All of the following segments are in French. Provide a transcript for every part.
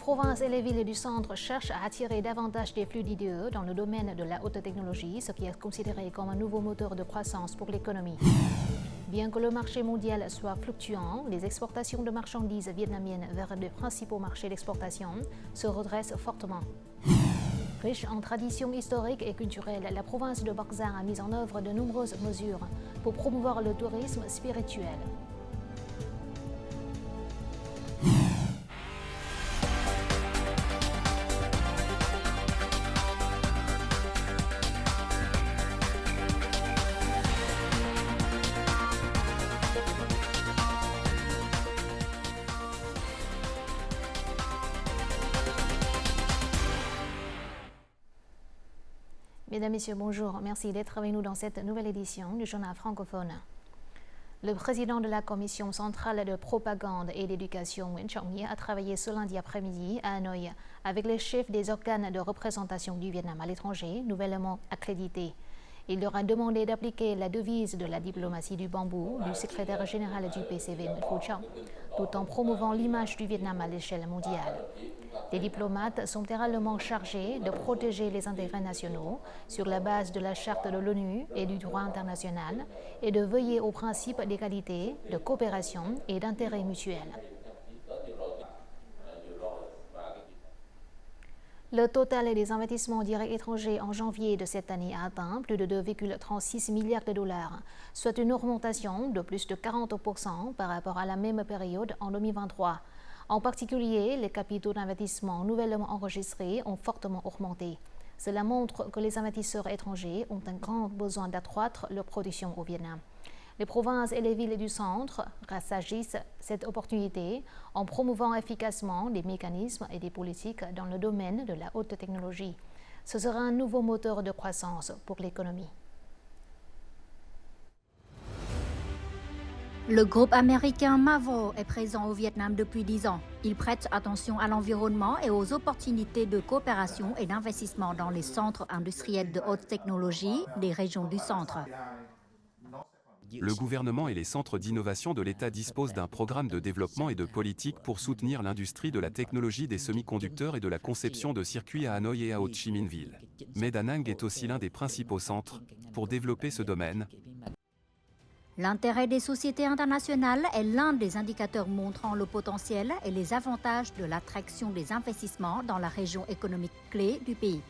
provinces et les villes du centre cherchent à attirer davantage des flux d'IDE dans le domaine de la haute technologie, ce qui est considéré comme un nouveau moteur de croissance pour l'économie. Bien que le marché mondial soit fluctuant, les exportations de marchandises vietnamiennes vers les principaux marchés d'exportation se redressent fortement. Riche en traditions historiques et culturelles, la province de Bắc Giang a mis en œuvre de nombreuses mesures pour promouvoir le tourisme spirituel. Mesdames, Messieurs, bonjour. Merci d'être avec nous dans cette nouvelle édition du journal francophone. Le président de la Commission centrale de propagande et d'éducation, Nguyen Trọng Nghĩa, a travaillé ce lundi après-midi à Hanoï avec les chefs des organes de représentation du Vietnam à l'étranger, nouvellement accrédités. Il leur a demandé d'appliquer la devise de la diplomatie du bambou du secrétaire général du PCV, Nguyễn Phú Trọng, tout en promouvant l'image du Vietnam à l'échelle mondiale. Les diplomates sont également chargés de protéger les intérêts nationaux sur la base de la Charte de l'ONU et du droit international et de veiller aux principes d'égalité, de coopération et d'intérêt mutuel. Le total des investissements directs étrangers en janvier de cette année a atteint plus de 2,36 milliards de dollars, soit une augmentation de plus de 40% par rapport à la même période en 2023. En particulier, les capitaux d'investissement nouvellement enregistrés ont fortement augmenté. Cela montre que les investisseurs étrangers ont un grand besoin d'accroître leur production au Vietnam. Les provinces et les villes du centre rassagissent cette opportunité en promouvant efficacement des mécanismes et des politiques dans le domaine de la haute technologie. Ce sera un nouveau moteur de croissance pour l'économie. Le groupe américain Marvell est présent au Vietnam depuis 10 ans. Il prête attention à l'environnement et aux opportunités de coopération et d'investissement dans les centres industriels de haute technologie des régions du centre. Le gouvernement et les centres d'innovation de l'État disposent d'un programme de développement et de politique pour soutenir l'industrie de la technologie des semi-conducteurs et de la conception de circuits à Hanoï et à Ho Chi Minh Ville. Mais Da Nang est aussi l'un des principaux centres pour développer ce domaine. L'intérêt des sociétés internationales est l'un des indicateurs montrant le potentiel et les avantages de l'attraction des investissements dans la région économique clé du pays.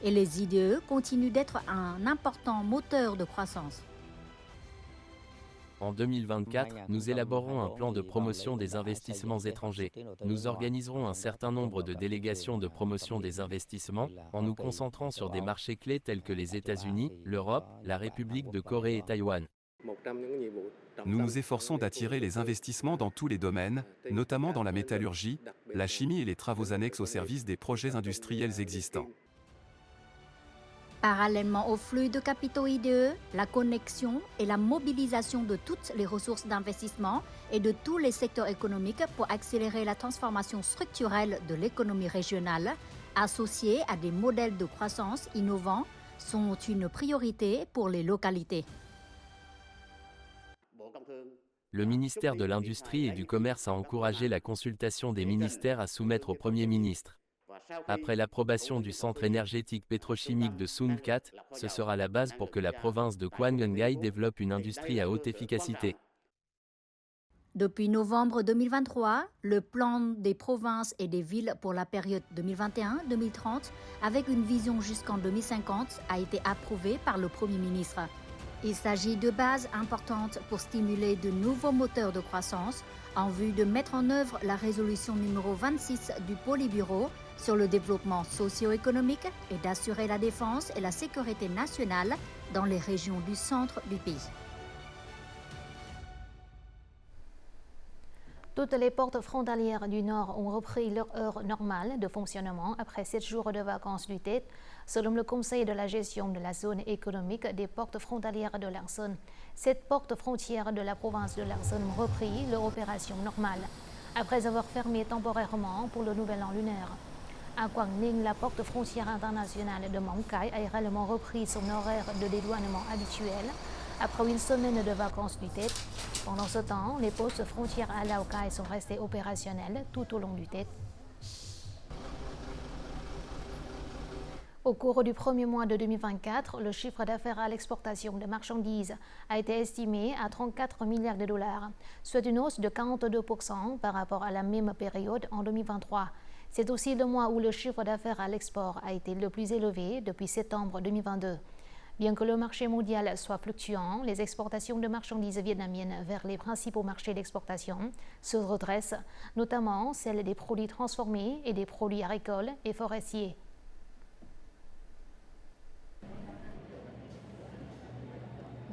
Et les IDE continuent d'être un important moteur de croissance. En 2024, nous élaborerons un plan de promotion des investissements étrangers. Nous organiserons un certain nombre de délégations de promotion des investissements en nous concentrant sur des marchés clés tels que les États-Unis, l'Europe, la République de Corée et Taïwan. Nous nous efforçons d'attirer les investissements dans tous les domaines, notamment dans la métallurgie, la chimie et les travaux annexes au service des projets industriels existants. Parallèlement au flux de capitaux IDE, la connexion et la mobilisation de toutes les ressources d'investissement et de tous les secteurs économiques pour accélérer la transformation structurelle de l'économie régionale, associée à des modèles de croissance innovants, sont une priorité pour les localités. Le ministère de l'Industrie et du Commerce a encouragé la consultation des ministères à soumettre au Premier ministre. Après l'approbation du centre énergétique pétrochimique de Sun Cat, ce sera la base pour que la province de Quang Ngai développe une industrie à haute efficacité. Depuis novembre 2023, le plan des provinces et des villes pour la période 2021-2030, avec une vision jusqu'en 2050, a été approuvé par le Premier ministre. Il s'agit de bases importantes pour stimuler de nouveaux moteurs de croissance en vue de mettre en œuvre la résolution numéro 26 du Politburo sur le développement socio-économique et d'assurer la défense et la sécurité nationale dans les régions du centre du pays. Toutes les portes frontalières du Nord ont repris leur heure normale de fonctionnement après 7 jours de vacances du Tết, selon le Conseil de la gestion de la zone économique des portes frontalières de Larson. 7 portes frontières de la province de Larson ont repris leur opération normale, après avoir fermé temporairement pour le nouvel an lunaire. À Quang Ninh, la porte frontière internationale de Mong Cái a également repris son horaire de dédouanement habituel après une semaine de vacances du Tết. Pendant ce temps, les postes frontières à Lào Cai sont restés opérationnels tout au long du Tết. Au cours du premier mois de 2024, le chiffre d'affaires à l'exportation de marchandises a été estimé à 34 milliards de dollars, soit une hausse de 42% par rapport à la même période en 2023. C'est aussi le mois où le chiffre d'affaires à l'export a été le plus élevé depuis septembre 2022. Bien que le marché mondial soit fluctuant, les exportations de marchandises vietnamiennes vers les principaux marchés d'exportation se redressent, notamment celles des produits transformés et des produits agricoles et forestiers.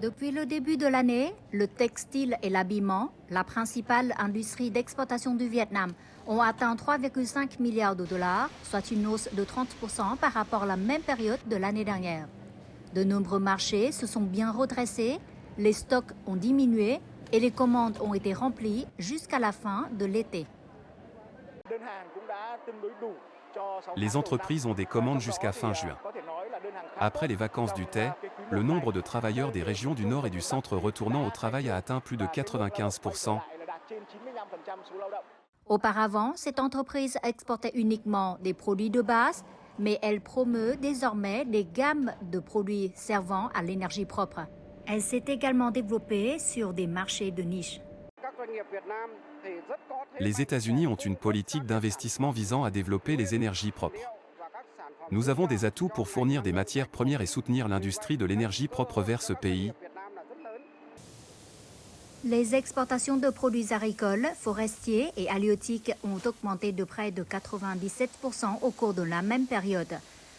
Depuis le début de l'année, le textile et l'habillement, la principale industrie d'exportation du Vietnam, ont atteint 3,5 milliards de dollars, soit une hausse de 30% par rapport à la même période de l'année dernière. De nombreux marchés se sont bien redressés, les stocks ont diminué et les commandes ont été remplies jusqu'à la fin de l'été. Les entreprises ont des commandes jusqu'à fin juin. Après les vacances du thé, le nombre de travailleurs des régions du Nord et du Centre retournant au travail a atteint plus de 95%. Auparavant, cette entreprise exportait uniquement des produits de base, mais elle promeut désormais des gammes de produits servant à l'énergie propre. Elle s'est également développée sur des marchés de niche. Les États-Unis ont une politique d'investissement visant à développer les énergies propres. Nous avons des atouts pour fournir des matières premières et soutenir l'industrie de l'énergie propre vers ce pays. Les exportations de produits agricoles, forestiers et halieutiques ont augmenté de près de 97% au cours de la même période.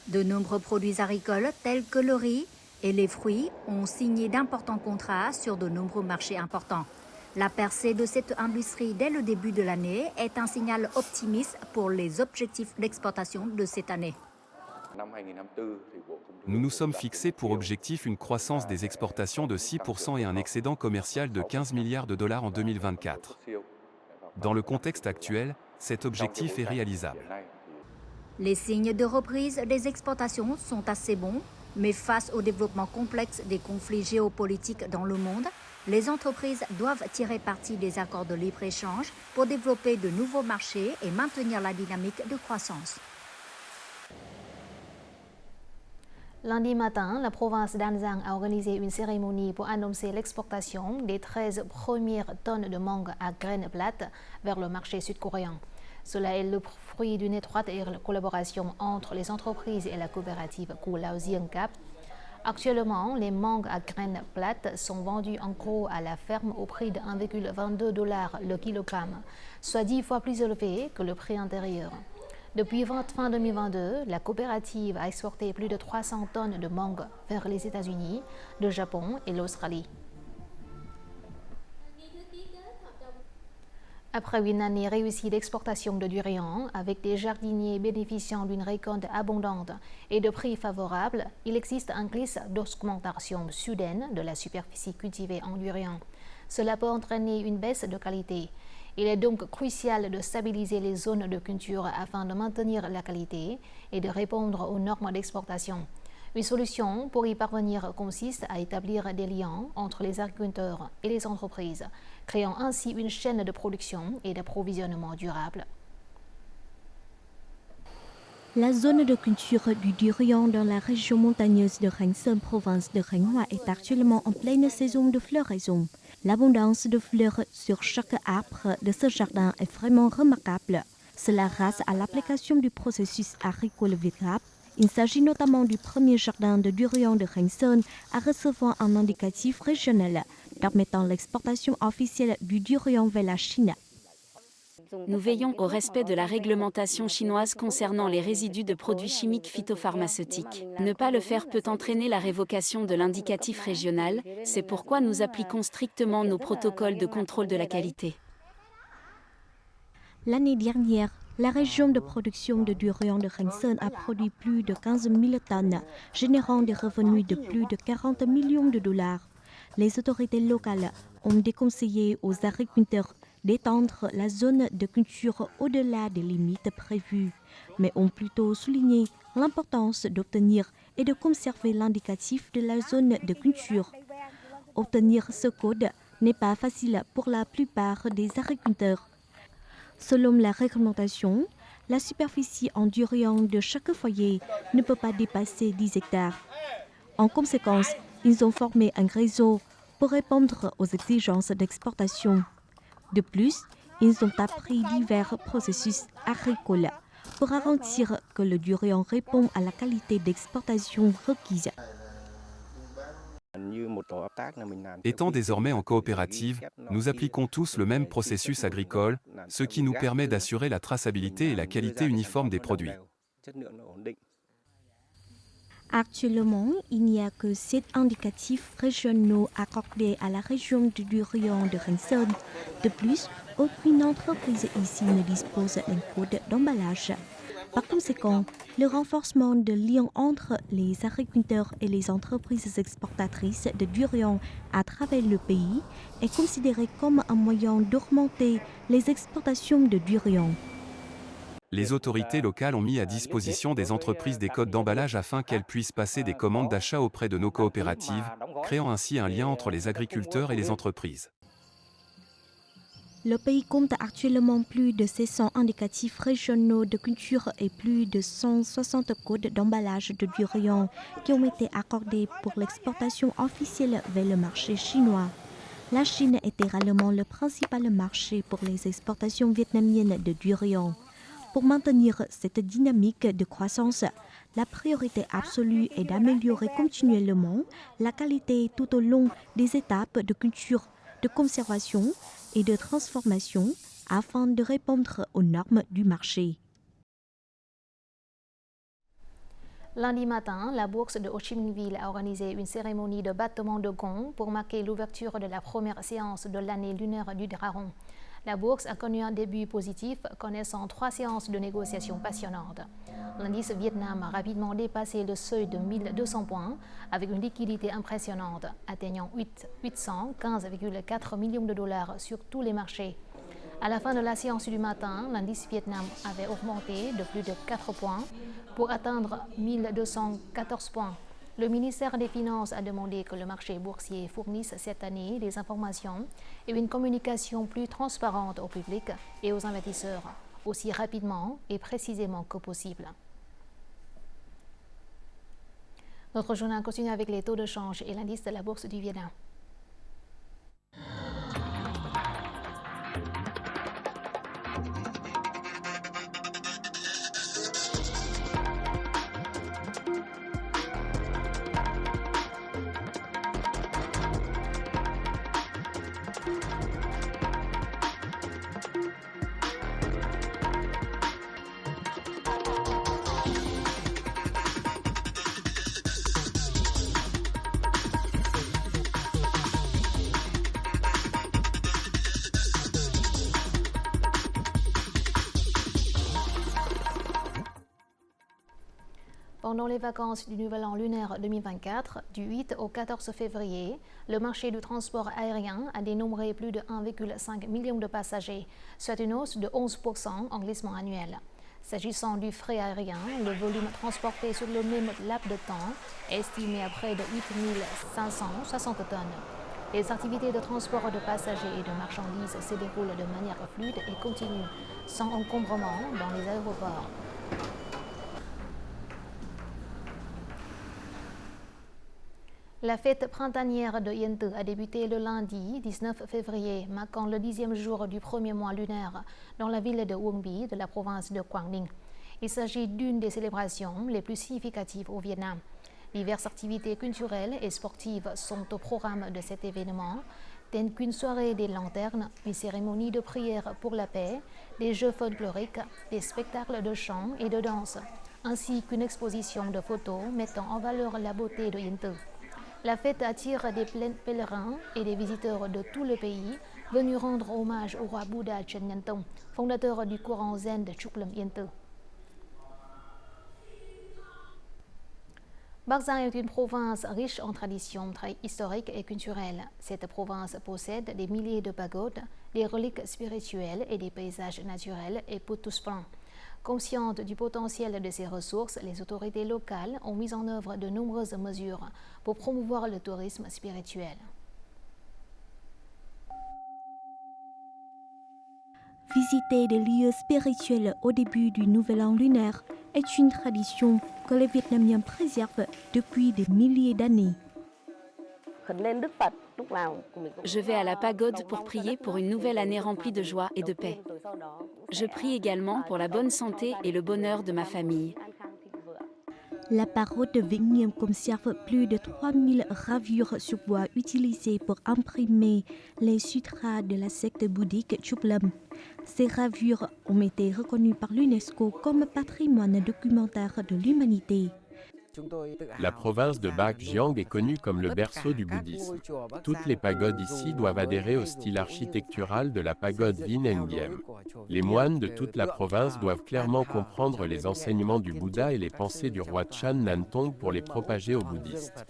De nombreux produits agricoles tels que le riz et les fruits ont signé d'importants contrats sur de nombreux marchés importants. La percée de cette industrie dès le début de l'année est un signal optimiste pour les objectifs d'exportation de cette année. Nous nous sommes fixés pour objectif une croissance des exportations de 6% et un excédent commercial de 15 milliards de dollars en 2024. Dans le contexte actuel, cet objectif est réalisable. Les signes de reprise des exportations sont assez bons, mais face au développement complexe des conflits géopolitiques dans le monde, les entreprises doivent tirer parti des accords de libre-échange pour développer de nouveaux marchés et maintenir la dynamique de croissance. Lundi matin, la province d'An Giang a organisé une cérémonie pour annoncer l'exportation des 13 premières tonnes de mangue à graines plates vers le marché sud-coréen. Cela est le fruit d'une étroite collaboration entre les entreprises et la coopérative Củ Lao Giang Cap. Actuellement, les mangues à graines plates sont vendues en gros à la ferme au prix de 1,22 $ le kilogramme, soit 10 fois plus élevé que le prix intérieur. Depuis fin 2022, la coopérative a exporté plus de 300 tonnes de mangue vers les États-Unis, le Japon et l'Australie. Après une année réussie d'exportation de durian, avec des jardiniers bénéficiant d'une récolte abondante et de prix favorables, il existe un risque d'augmentation soudaine de la superficie cultivée en durian. Cela peut entraîner une baisse de qualité. Il est donc crucial de stabiliser les zones de culture afin de maintenir la qualité et de répondre aux normes d'exportation. Une solution pour y parvenir consiste à établir des liens entre les agriculteurs et les entreprises, créant ainsi une chaîne de production et d'approvisionnement durable. La zone de culture du durian dans la région montagneuse de Khánh Sơn, province de Khánh Hòa, est actuellement en pleine saison de floraison. L'abondance de fleurs sur chaque arbre de ce jardin est vraiment remarquable. Cela grâce à l'application du processus agricole VIRAP. Il s'agit notamment du premier jardin de durian de Khánh Sơn à recevoir un indicatif régional permettant l'exportation officielle du durian vers la Chine. Nous veillons au respect de la réglementation chinoise concernant les résidus de produits chimiques phytopharmaceutiques. Ne pas le faire peut entraîner la révocation de l'indicatif régional, c'est pourquoi nous appliquons strictement nos protocoles de contrôle de la qualité. L'année dernière, la région de production de durian de Khánh Sơn a produit plus de 15 000 tonnes, générant des revenus de plus de 40 millions de dollars. Les autorités locales ont déconseillé aux agriculteurs d'étendre la zone de culture au-delà des limites prévues, mais ont plutôt souligné l'importance d'obtenir et de conserver l'indicatif de la zone de culture. Obtenir ce code n'est pas facile pour la plupart des agriculteurs. Selon la réglementation, la superficie en durian de chaque foyer ne peut pas dépasser 10 hectares. En conséquence, ils ont formé un réseau pour répondre aux exigences d'exportation. De plus, ils ont appris divers processus agricoles pour garantir que le durian répond à la qualité d'exportation requise. Étant désormais en coopérative, nous appliquons tous le même processus agricole, ce qui nous permet d'assurer la traçabilité et la qualité uniforme des produits. Actuellement, il n'y a que 7 indicatifs régionaux accordés à la région du durian de Rensân. De plus, aucune entreprise ici ne dispose d'un code d'emballage. Par conséquent, le renforcement de liens entre les agriculteurs et les entreprises exportatrices de durian à travers le pays est considéré comme un moyen d'augmenter les exportations de durian. Les autorités locales ont mis à disposition des entreprises des codes d'emballage afin qu'elles puissent passer des commandes d'achat auprès de nos coopératives, créant ainsi un lien entre les agriculteurs et les entreprises. Le pays compte actuellement plus de 600 indicatifs régionaux de culture et plus de 160 codes d'emballage de durian qui ont été accordés pour l'exportation officielle vers le marché chinois. La Chine est également le principal marché pour les exportations vietnamiennes de durian. Pour maintenir cette dynamique de croissance, la priorité absolue est d'améliorer continuellement la qualité tout au long des étapes de culture, de conservation et de transformation afin de répondre aux normes du marché. Lundi matin, la bourse de Ho Chi Minh Ville a organisé une cérémonie de battement de gong pour marquer l'ouverture de la première séance de l'année lunaire du Dragon. La bourse a connu un début positif, connaissant 3 séances de négociations passionnantes. L'indice Vietnam a rapidement dépassé le seuil de 1200 points, avec une liquidité impressionnante, atteignant 815,4 millions de dollars sur tous les marchés. À la fin de la séance du matin, l'indice Vietnam avait augmenté de plus de 4 points pour atteindre 1214 points. Le ministère des Finances a demandé que le marché boursier fournisse cette année des informations et une communication plus transparente au public et aux investisseurs, aussi rapidement et précisément que possible. Notre journal continue avec les taux de change et l'indice de la bourse du Vietnam. Pendant les vacances du Nouvel An lunaire 2024, du 8 au 14 février, le marché du transport aérien a dénombré plus de 1,5 million de passagers, soit une hausse de 11% en glissement annuel. S'agissant du fret aérien, le volume transporté sur le même laps de temps est estimé à près de 8 560 tonnes. Les activités de transport de passagers et de marchandises se déroulent de manière fluide et continue, sans encombrement dans les aéroports. La fête printanière de Yen Tử a débuté le lundi 19 février, marquant le 10e jour du premier mois lunaire dans la ville de Uông Bí de la province de Quảng Ninh. Il s'agit d'une des célébrations les plus significatives au Vietnam. Diverses activités culturelles et sportives sont au programme de cet événement, telles qu'une soirée des lanternes, une cérémonie de prière pour la paix, des jeux folkloriques, des spectacles de chant et de danse, ainsi qu'une exposition de photos mettant en valeur la beauté de Yen Tử. La fête attire des pèlerins et des visiteurs de tout le pays venus rendre hommage au roi Bouddha Trần Nhân Tông, fondateur du courant zen de Trúc Lâm Yen Tử. Bắc Giang est une province riche en traditions historiques et culturelles. Cette province possède des milliers de pagodes, des reliques spirituelles et des paysages naturels et époustouflants. Conscientes du potentiel de ces ressources, les autorités locales ont mis en œuvre de nombreuses mesures pour promouvoir le tourisme spirituel. Visiter des lieux spirituels au début du Nouvel An lunaire est une tradition que les Vietnamiens préservent depuis des milliers d'années. Je vais à la pagode pour prier pour une nouvelle année remplie de joie et de paix. Je prie également pour la bonne santé et le bonheur de ma famille. La parole de Vĩnh Nghiêm conserve plus de 3000 gravures sur bois utilisées pour imprimer les sutras de la secte bouddhique Chuklam. Ces gravures ont été reconnues par l'UNESCO comme patrimoine documentaire de l'humanité. La province de Bac Giang est connue comme le berceau du bouddhisme. Toutes les pagodes ici doivent adhérer au style architectural de la pagode Vĩnh Nghiêm. Les moines de toute la province doivent clairement comprendre les enseignements du Bouddha et les pensées du roi Chan Nan Tong pour les propager aux bouddhistes.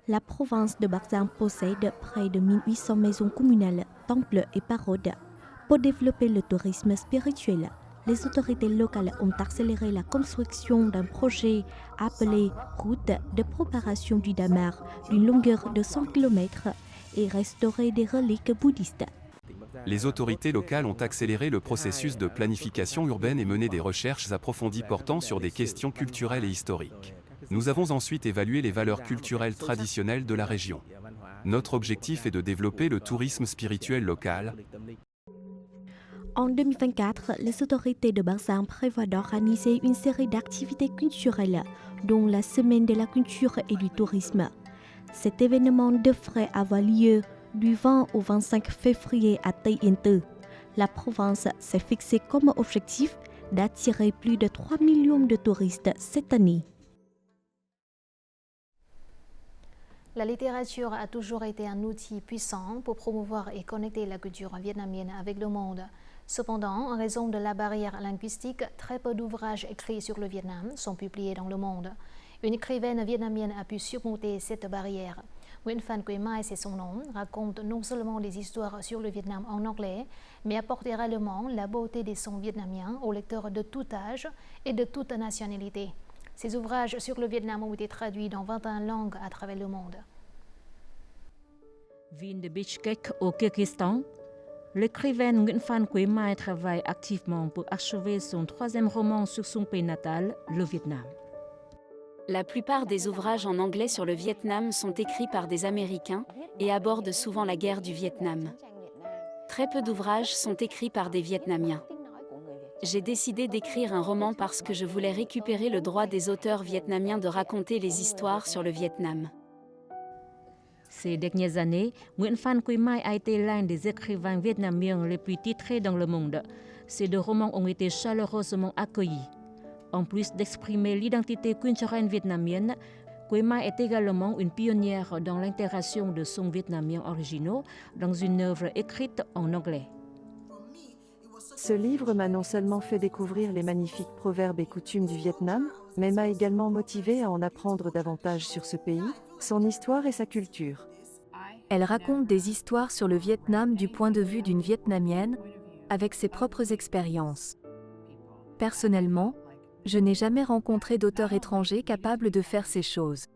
La province de Bac Giang possède près de 1800 maisons communales, temples et pagodes. Pour développer le tourisme spirituel, les autorités locales ont accéléré la construction d'un projet appelé Route de propagation du Dhamma d'une longueur de 100 km et restauré des reliques bouddhistes. Les autorités locales ont accéléré le processus de planification urbaine et mené des recherches approfondies portant sur des questions culturelles et historiques. Nous avons ensuite évalué les valeurs culturelles traditionnelles de la région. Notre objectif est de développer le tourisme spirituel local. En 2024, les autorités de Bac Giang prévoient d'organiser une série d'activités culturelles, dont la Semaine de la culture et du tourisme. Cet événement devrait avoir lieu du 20 au 25 février à Tay Yên Tư. La province s'est fixée comme objectif d'attirer plus de 3 millions de touristes cette année. La littérature a toujours été un outil puissant pour promouvoir et connecter la culture vietnamienne avec le monde. Cependant, en raison de la barrière linguistique, très peu d'ouvrages écrits sur le Vietnam sont publiés dans le monde. Une écrivaine vietnamienne a pu surmonter cette barrière. Nguyễn Phan Quế Mai, c'est son nom, raconte non seulement des histoires sur le Vietnam en anglais, mais apporte également la beauté des sons vietnamiens aux lecteurs de tout âge et de toute nationalité. Ces ouvrages sur le Vietnam ont été traduits dans 21 langues à travers le monde. Ville de Bishkek au Kyrgyzstan, l'écrivaine Nguyễn Phan Quế Mai travaille activement pour achever son 3e roman sur son pays natal, le Vietnam. La plupart des ouvrages en anglais sur le Vietnam sont écrits par des Américains et abordent souvent la guerre du Vietnam. Très peu d'ouvrages sont écrits par des Vietnamiens. J'ai décidé d'écrire un roman parce que je voulais récupérer le droit des auteurs vietnamiens de raconter les histoires sur le Vietnam. Ces dernières années, Nguyễn Phan Quế Mai a été l'un des écrivains vietnamiens les plus titrés dans le monde. Ces 2 romans ont été chaleureusement accueillis. En plus d'exprimer l'identité culturelle vietnamienne, Quế Mai est également une pionnière dans l'intégration de sons vietnamiens originaux dans une œuvre écrite en anglais. Ce livre m'a non seulement fait découvrir les magnifiques proverbes et coutumes du Vietnam, mais m'a également motivé à en apprendre davantage sur ce pays, son histoire et sa culture. Elle raconte des histoires sur le Vietnam du point de vue d'une Vietnamienne, avec ses propres expériences. Personnellement, je n'ai jamais rencontré d'auteur étranger capable de faire ces choses.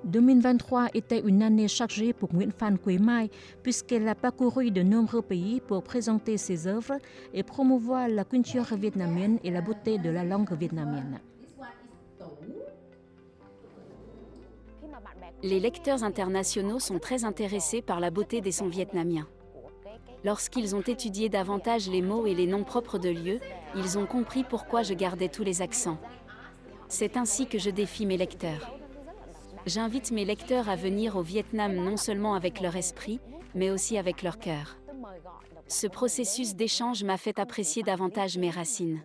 2023 était une année chargée pour Nguyễn Phan Quế Mai puisqu'elle a parcouru de nombreux pays pour présenter ses œuvres et promouvoir la culture vietnamienne et la beauté de la langue vietnamienne. Les lecteurs internationaux sont très intéressés par la beauté des sons vietnamiens. Lorsqu'ils ont étudié davantage les mots et les noms propres de lieux, ils ont compris pourquoi je gardais tous les accents. C'est ainsi que je défie mes lecteurs. J'invite mes lecteurs à venir au Vietnam non seulement avec leur esprit, mais aussi avec leur cœur. Ce processus d'échange m'a fait apprécier davantage mes racines.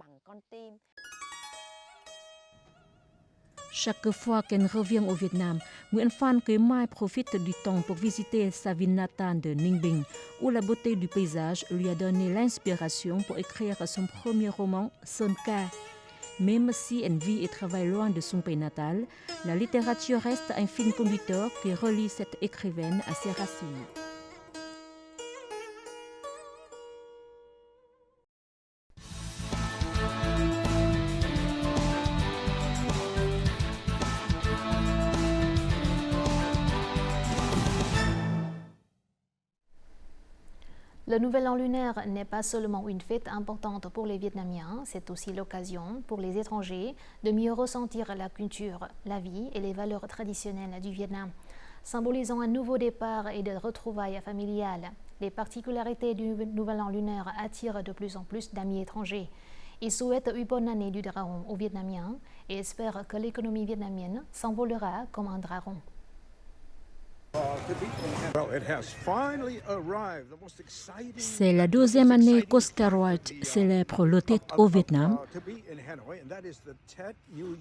Chaque fois qu'elle revient au Vietnam, Nguyễn Phan Quế Mai profite du temps pour visiter sa ville natale de Ninh Bình, où la beauté du paysage lui a donné l'inspiration pour écrire son premier roman, Sơn Ca. Même si elle vit et travaille loin de son pays natal, la littérature reste un fil conducteur qui relie cette écrivaine à ses racines. Le Nouvel An lunaire n'est pas seulement une fête importante pour les Vietnamiens, c'est aussi l'occasion pour les étrangers de mieux ressentir la culture, la vie et les valeurs traditionnelles du Vietnam. Symbolisant un nouveau départ et de retrouvailles familiales, les particularités du Nouvel An lunaire attirent de plus en plus d'amis étrangers. Ils souhaitent une bonne année du dragon aux Vietnamiens et espèrent que l'économie vietnamienne s'envolera comme un dragon. C'est la 12e année qu'Oscar Wilde célèbre le Tết au Vietnam.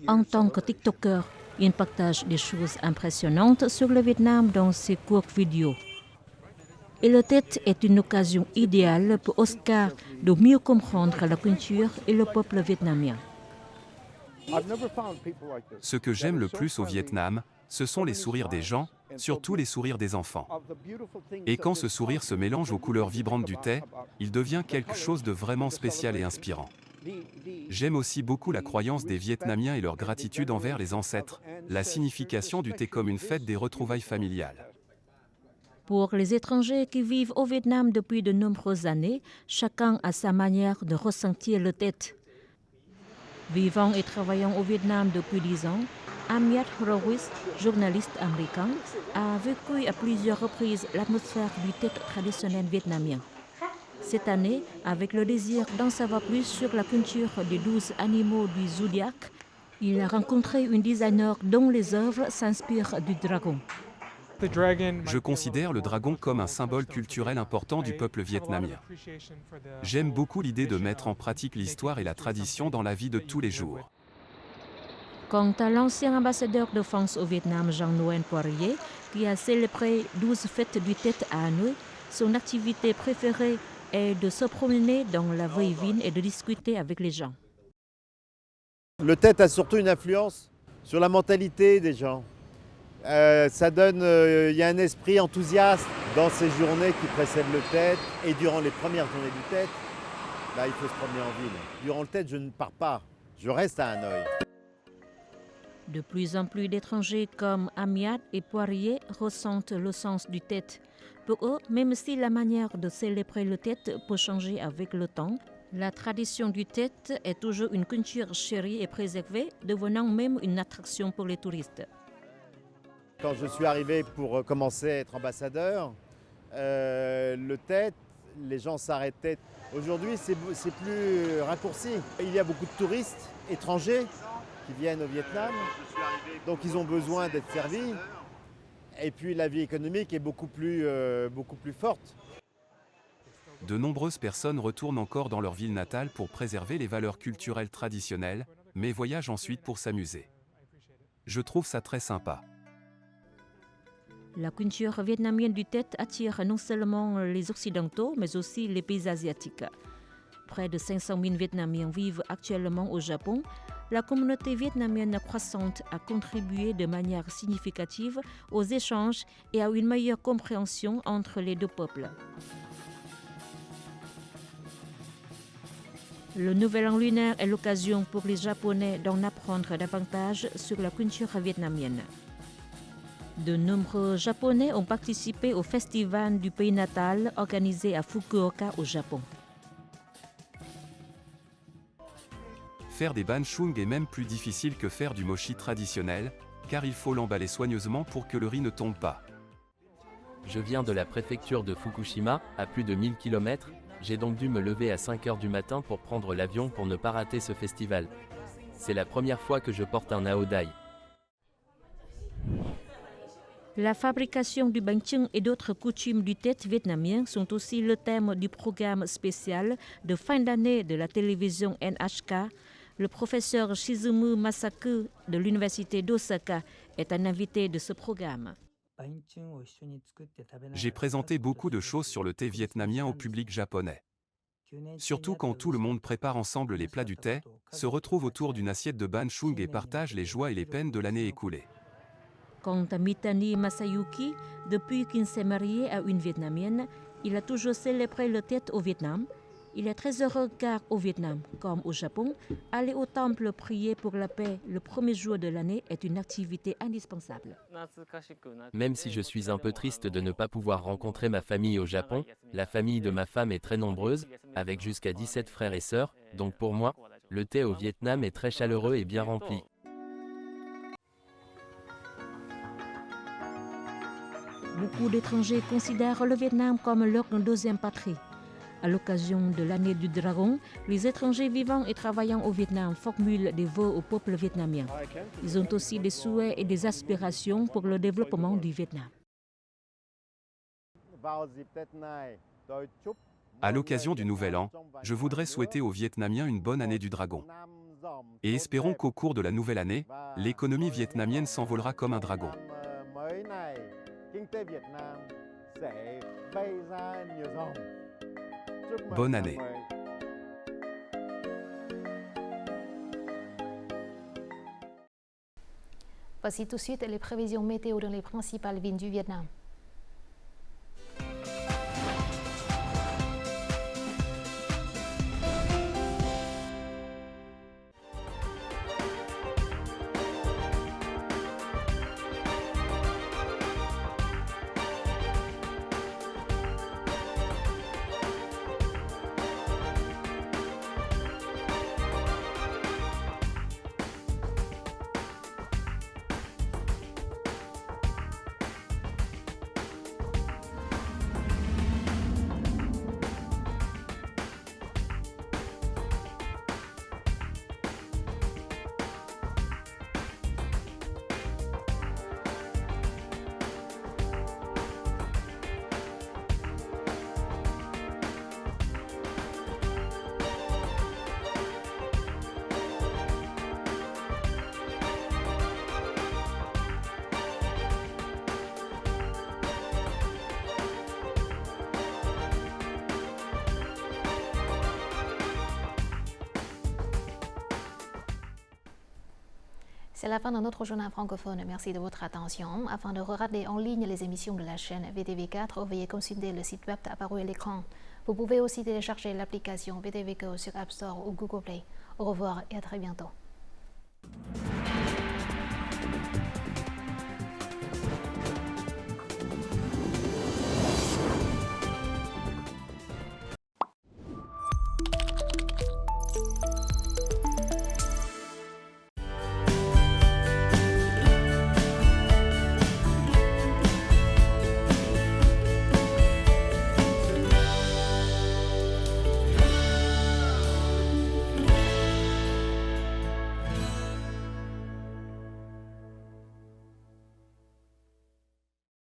En tant que TikToker, il partage des choses impressionnantes sur le Vietnam dans ses courtes vidéos. Et le Tết est une occasion idéale pour Oscar de mieux comprendre la culture et le peuple vietnamien. Ce que j'aime le plus au Vietnam, ce sont les sourires des gens, surtout les sourires des enfants. Et quand ce sourire se mélange aux couleurs vibrantes du thé, il devient quelque chose de vraiment spécial et inspirant. J'aime aussi beaucoup la croyance des Vietnamiens et leur gratitude envers les ancêtres, la signification du thé comme une fête des retrouvailles familiales. Pour les étrangers qui vivent au Vietnam depuis de nombreuses années, chacun a sa manière de ressentir le Tết. Vivant et travaillant au Vietnam depuis 10 ans, Amiat Horowitz, journaliste américain, a vécu à plusieurs reprises l'atmosphère du Tết traditionnel vietnamien. Cette année, avec le désir d'en savoir plus sur la culture des 12 animaux du zodiaque, il a rencontré une designer dont les œuvres s'inspirent du dragon. Je considère le dragon comme un symbole culturel important du peuple vietnamien. J'aime beaucoup l'idée de mettre en pratique l'histoire et la tradition dans la vie de tous les jours. Quant à l'ancien ambassadeur de France au Vietnam, Jean-Noël Poirier, qui a célébré 12 fêtes du Tết à Hanoï, son activité préférée est de se promener dans la vieille ville et de discuter avec les gens. Le Tết a surtout une influence sur la mentalité des gens. Ça donne, il y a un esprit enthousiaste dans ces journées qui précèdent le Tết et durant les premières journées du Tết, là, il faut se promener en ville. Durant le Tết, je ne pars pas, je reste à Hanoï. De plus en plus d'étrangers comme Amiat et Poirier ressentent le sens du Tết. Pour eux, même si la manière de célébrer le Tết peut changer avec le temps, la tradition du Tết est toujours une culture chérie et préservée, devenant même une attraction pour les touristes. Quand je suis arrivé pour commencer à être ambassadeur, le Tết, les gens s'arrêtaient. Aujourd'hui, c'est plus raccourci. Il y a beaucoup de touristes étrangers qui viennent au Vietnam, donc ils ont besoin d'être servis. Et puis la vie économique est beaucoup plus forte. De nombreuses personnes retournent encore dans leur ville natale pour préserver les valeurs culturelles traditionnelles, mais voyagent ensuite pour s'amuser. Je trouve ça très sympa. La culture vietnamienne du Tết attire non seulement les Occidentaux, mais aussi les pays asiatiques. Près de 500 000 Vietnamiens vivent actuellement au Japon. La communauté vietnamienne croissante a contribué de manière significative aux échanges et à une meilleure compréhension entre les deux peuples. Le Nouvel An lunaire est l'occasion pour les Japonais d'en apprendre davantage sur la culture vietnamienne. De nombreux Japonais ont participé au festival du pays natal organisé à Fukuoka au Japon. Faire des banh chung est même plus difficile que faire du mochi traditionnel, car il faut l'emballer soigneusement pour que le riz ne tombe pas. Je viens de la préfecture de Fukushima, à plus de 1000 km, j'ai donc dû me lever à 5 h du matin pour prendre l'avion pour ne pas rater ce festival. C'est la première fois que je porte un Aodai. La fabrication du banh chung et d'autres coutumes du Tết vietnamien sont aussi le thème du programme spécial de fin d'année de la télévision NHK. Le professeur Shizumu Masaku de l'université d'Osaka est un invité de ce programme. J'ai présenté beaucoup de choses sur le thé vietnamien au public japonais. Surtout quand tout le monde prépare ensemble les plats du thé, se retrouve autour d'une assiette de banh chung et partage les joies et les peines de l'année écoulée. Quant à Mitani Masayuki, depuis qu'il s'est marié à une Vietnamienne, il a toujours célébré le Tết au Vietnam. Il est très heureux car au Vietnam, comme au Japon, aller au temple prier pour la paix le premier jour de l'année est une activité indispensable. Même si je suis un peu triste de ne pas pouvoir rencontrer ma famille au Japon, la famille de ma femme est très nombreuse, avec jusqu'à 17 frères et sœurs, donc pour moi, le thé au Vietnam est très chaleureux et bien rempli. Beaucoup d'étrangers considèrent le Vietnam comme leur deuxième patrie. À l'occasion de l'année du dragon, les étrangers vivant et travaillant au Vietnam formulent des vœux au peuple vietnamien. Ils ont aussi des souhaits et des aspirations pour le développement du Vietnam. À l'occasion du Nouvel An, je voudrais souhaiter aux Vietnamiens une bonne année du dragon. Et espérons qu'au cours de la nouvelle année, l'économie vietnamienne s'envolera comme un dragon. Bonne année. Voici tout de suite les prévisions météo dans les principales villes du Vietnam. C'est la fin de notre journal francophone. Merci de votre attention. Afin de regarder en ligne les émissions de la chaîne VTV4, veuillez consulter le site web apparu à l'écran. Vous pouvez aussi télécharger l'application VTV Go sur App Store ou Google Play. Au revoir et à très bientôt.